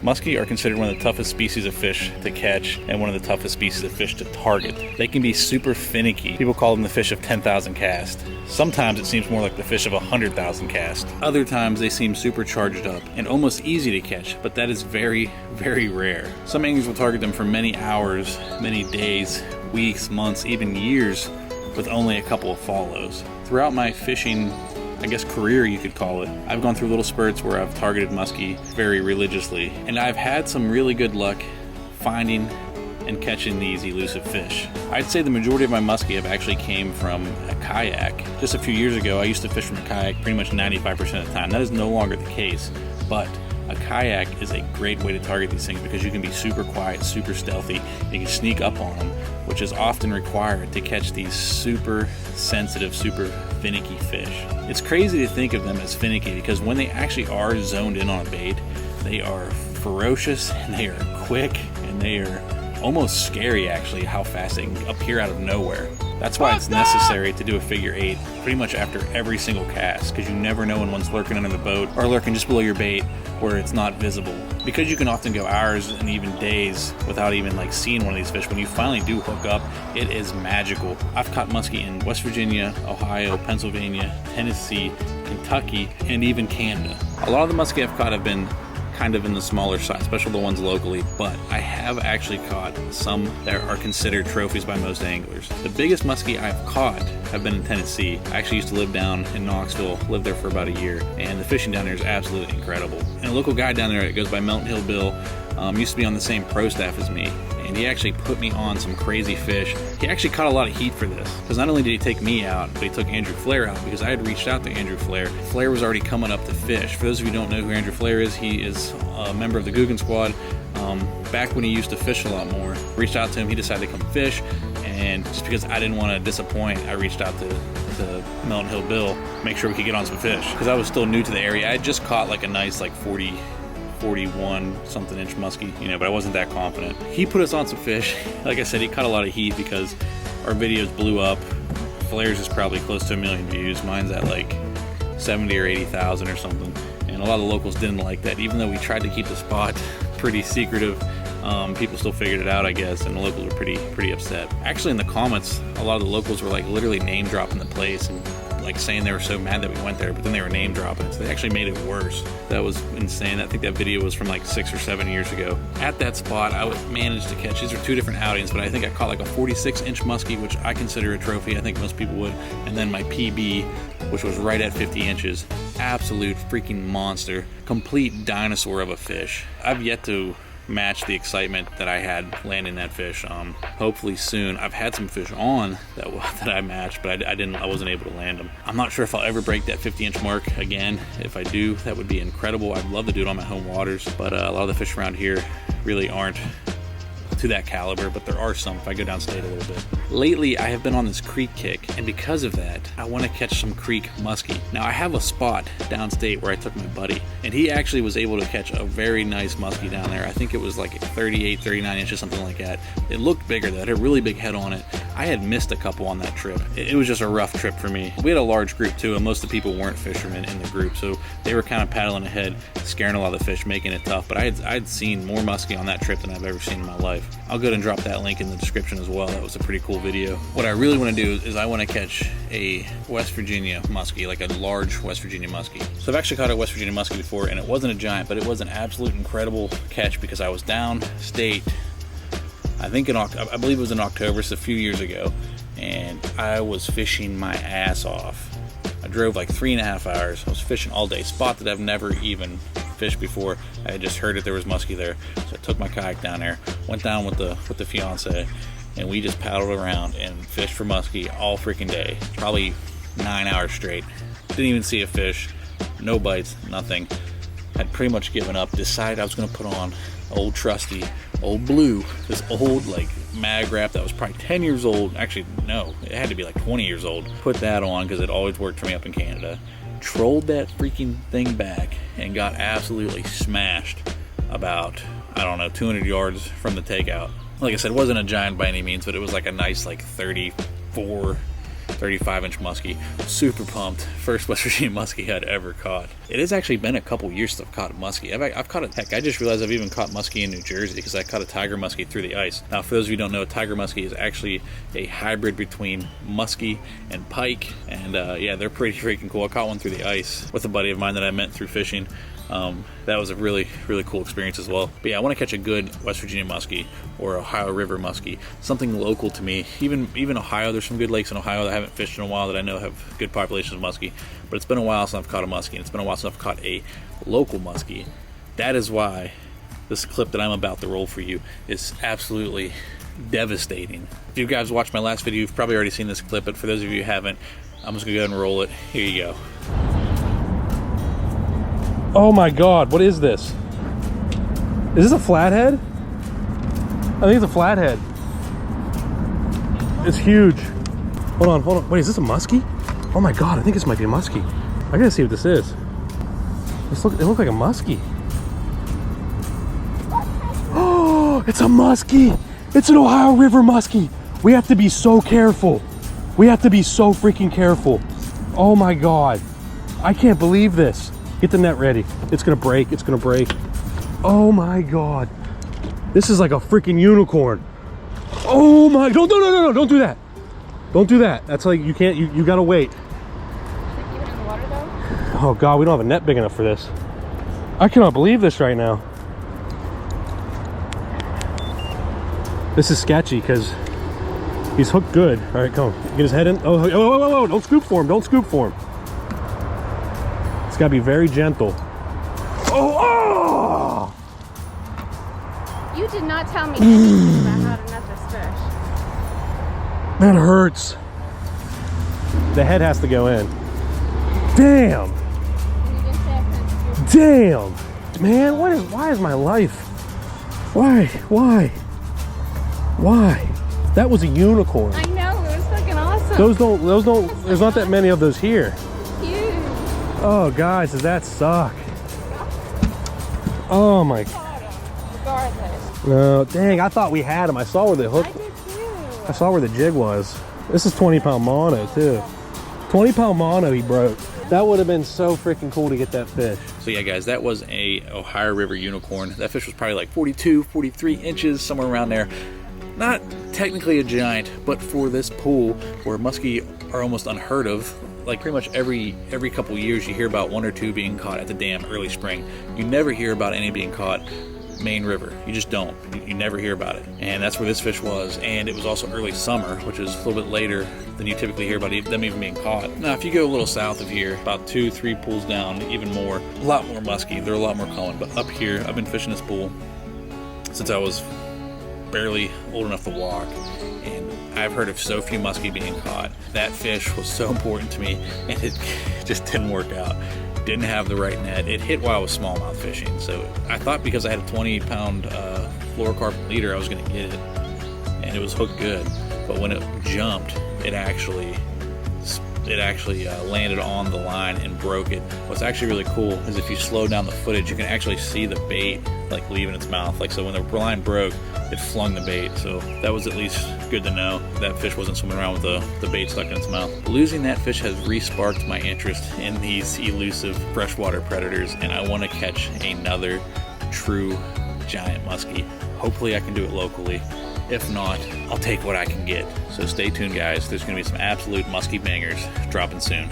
Muskie are considered one of the toughest species of fish to catch and one of the toughest species of fish to target. They can be super finicky. People call them the fish of 10,000 cast. Sometimes it seems more like the fish of 100,000 cast. Other times they seem super charged up and almost easy to catch, but that is very, very rare. Some anglers will target them for many hours, many days, weeks, months, even years with only a couple of follows. Throughout my fishing, I guess, career you could call it, I've gone through little spurts where I've targeted muskie very religiously, and I've had some really good luck finding and catching these elusive fish. I'd say the majority of my muskie have actually came from a kayak. Just a few years ago, I used to fish from a kayak pretty much 95% of the time. That is no longer the case, but a kayak is a great way to target these things because you can be super quiet, super stealthy, and you can sneak up on them, which is often required to catch these super sensitive, super finicky fish. It's crazy to think of them as finicky because when they actually are zoned in on a bait, they are ferocious and they are quick and they are almost scary actually how fast they can appear out of nowhere. That's why it's necessary to do a figure eight pretty much after every single cast, because you never know when one's lurking under the boat or lurking just below your bait where it's not visible. Because you can often go hours and even days without even seeing one of these fish, when you finally do hook up, it is magical. I've caught muskie in West Virginia, Ohio, Pennsylvania, Tennessee, Kentucky, and even Canada. A lot of the muskie I've caught have been kind of in the smaller size, especially the ones locally, but I have actually caught some that are considered trophies by most anglers. The biggest muskie I've caught have been in Tennessee. I actually used to live down in Knoxville, lived there for about a year, and the fishing down there is absolutely incredible. And a local guy down there that goes by Mountain Hill Bill used to be on the same pro staff as me, and he actually put me on some crazy fish. He actually caught a lot of heat for this, because not only did he take me out, but he took Andrew Flair out, because I had reached out to Andrew Flair. Flair was already coming up to fish. For those of you who don't know who Andrew Flair is, he is a member of the Guggen Squad. Back when he used to fish a lot more, reached out to him, he decided to come fish, and just because I didn't want to disappoint, I reached out to Mountain Hill Bill, make sure we could get on some fish, because I was still new to the area. I had just caught a nice 41 something inch muskie, but I wasn't that confident. He put us on some fish. Like I said, he caught a lot of heat because our videos blew up. Flair's is probably close to 1 million views. Mine's at 70 or 80,000 or something. And a lot of the locals didn't like that. Even though we tried to keep the spot pretty secretive, people still figured it out, I guess, and the locals were pretty upset. Actually, in the comments, a lot of the locals were literally name dropping the place and saying they were so mad that we went there, but then they were name dropping it, so they actually made it worse. That was insane. I think that video was from 6 or 7 years ago. At that spot, I managed to catch, these are two different outings, but I think I caught a 46 inch muskie, which I consider a trophy. I think most people would. And then my PB, which was right at 50 inches. Absolute freaking monster. Complete dinosaur of a fish. I've yet to match the excitement that I had landing that fish. Hopefully soon. I've had some fish on that I matched, but I wasn't able to land them. I'm not sure if I'll ever break that 50 inch mark again. If I do, that would be incredible. I'd love to do it on my home waters, but a lot of the fish around here really aren't to that caliber, but there are some if I go downstate a little bit. Lately, I have been on this creek kick, and because of that, I want to catch some creek muskie. Now, I have a spot downstate where I took my buddy, and he actually was able to catch a very nice muskie down there. I think it was 38, 39 inches, something like that. It looked bigger, though. It had a really big head on it. I had missed a couple on that trip. It was just a rough trip for me. We had a large group, too, and most of the people weren't fishermen in the group, so they were kind of paddling ahead, scaring a lot of the fish, making it tough, but I'd seen more muskie on that trip than I've ever seen in my life. I'll go ahead and drop that link in the description as well. That was a pretty cool video. What I really want to do is I want to catch a West Virginia muskie, a large West Virginia muskie. So I've actually caught a West Virginia muskie before, and it wasn't a giant, but it was an absolute incredible catch because I was downstate, I believe it was in October, so a few years ago, and I was fishing my ass off. I drove 3.5 hours. I was fishing all day. Spot that I've never even fished before. I had just heard that there was muskie there, so I took my kayak down there, went down with the fiance, and we just paddled around and fished for muskie all freaking day. Probably 9 hours straight. Didn't even see a fish. No bites, nothing. Had pretty much given up. Decided I was going to put on old trusty, old blue, this old mag wrap that was probably 10 years old. Actually, no, it had to be 20 years old. Put that on because it always worked for me up in Canada. Trolled that freaking thing back and got absolutely smashed about, 200 yards from the takeout. Like I said, it wasn't a giant by any means, but it was a nice 34 35-inch muskie. Super pumped. First West Virginia muskie I'd ever caught. It has actually been a couple years since I've caught a muskie. I've caught a heck. I just realized I've even caught muskie in New Jersey because I caught a tiger muskie through the ice. Now, for those of you who don't know, tiger muskie is actually a hybrid between muskie and pike, and yeah, they're pretty freaking cool. I caught one through the ice with a buddy of mine that I met through fishing. That was a really cool experience as well. But yeah, I want to catch a good West Virginia muskie or Ohio River muskie, something local to me. Even Ohio, there's some good lakes in Ohio that I haven't fished in a while that I know have good populations of muskie. But it's been a while since I've caught a muskie, and it's been a while since I've caught a local muskie. That is why this clip that I'm about to roll for you is absolutely devastating. If you guys watched my last video, you've probably already seen this clip, but for those of you who haven't, I'm just gonna go ahead and roll it. Here you go. Oh my God, what is this? Is this a flathead? I think it's a flathead. It's huge. Hold on. Wait, is this a muskie? Oh my God, I think this might be a muskie. I gotta see what this is. It looks like a muskie. Oh, it's a muskie. It's an Ohio River muskie. We have to be so careful. We have to be so freaking careful. Oh my God. I can't believe this. Get the net ready. It's gonna break. It's gonna break. Oh my God. This is like a freaking unicorn. Oh my, no, don't do that. Don't do that. That's like, you can't, you gotta wait. Even in the water though? Oh God, we don't have a net big enough for this. I cannot believe this right now. This is sketchy because he's hooked good. All right, come on, get his head in. Oh, don't scoop for him, don't scoop for him. It's gotta be very gentle. Oh! You did not tell me anything about how to net this fish. That hurts. The head has to go in. Damn! And you didn't say I couldn't scoop. Damn! Man, why is my life? Why? That was a unicorn. I know, it was fucking awesome. Those don't, there's not that many of those here. Huge. Oh, guys, does that suck? Oh my. Regardless. No, dang, I thought we had him. I saw where the hook, I did too. I saw where the jig was. This is 20-pound mono too. 20-pound mono he broke. That would have been so freaking cool to get that fish. So yeah, guys, that was a Ohio River unicorn. That fish was probably like 42, 43 inches, somewhere around there. Not technically a giant, but for this pool where muskie are almost unheard of, like pretty much every couple years you hear about one or two being caught at the dam early spring. You never hear about any being caught main river. You just don't. You never hear about it. And that's where this fish was. And it was also early summer, which is a little bit later than you typically hear about them even being caught. Now, if you go a little south of here, about 2-3 pools down, even more, a lot more muskie. They're a lot more common. But up here, I've been fishing this pool since I was barely old enough to walk, and I've heard of so few muskie being caught. That fish was so important to me, and it just didn't work out. Didn't have the right net. It hit while I was smallmouth fishing, so I thought because I had a 20-pound fluorocarbon leader I was going to get it, and it was hooked good. But when it jumped, it actually landed on the line and broke it. What's actually really cool is if you slow down the footage, you can actually see the bait like leaving its mouth. Like, so when the line broke, it flung the bait. So that was at least good to know. That fish wasn't swimming around with the bait stuck in its mouth. Losing that fish has re-sparked my interest in these elusive freshwater predators, and I want to catch another true giant muskie. Hopefully I can do it locally. If not, I'll take what I can get. So stay tuned, guys. There's going to be some absolute muskie bangers dropping soon.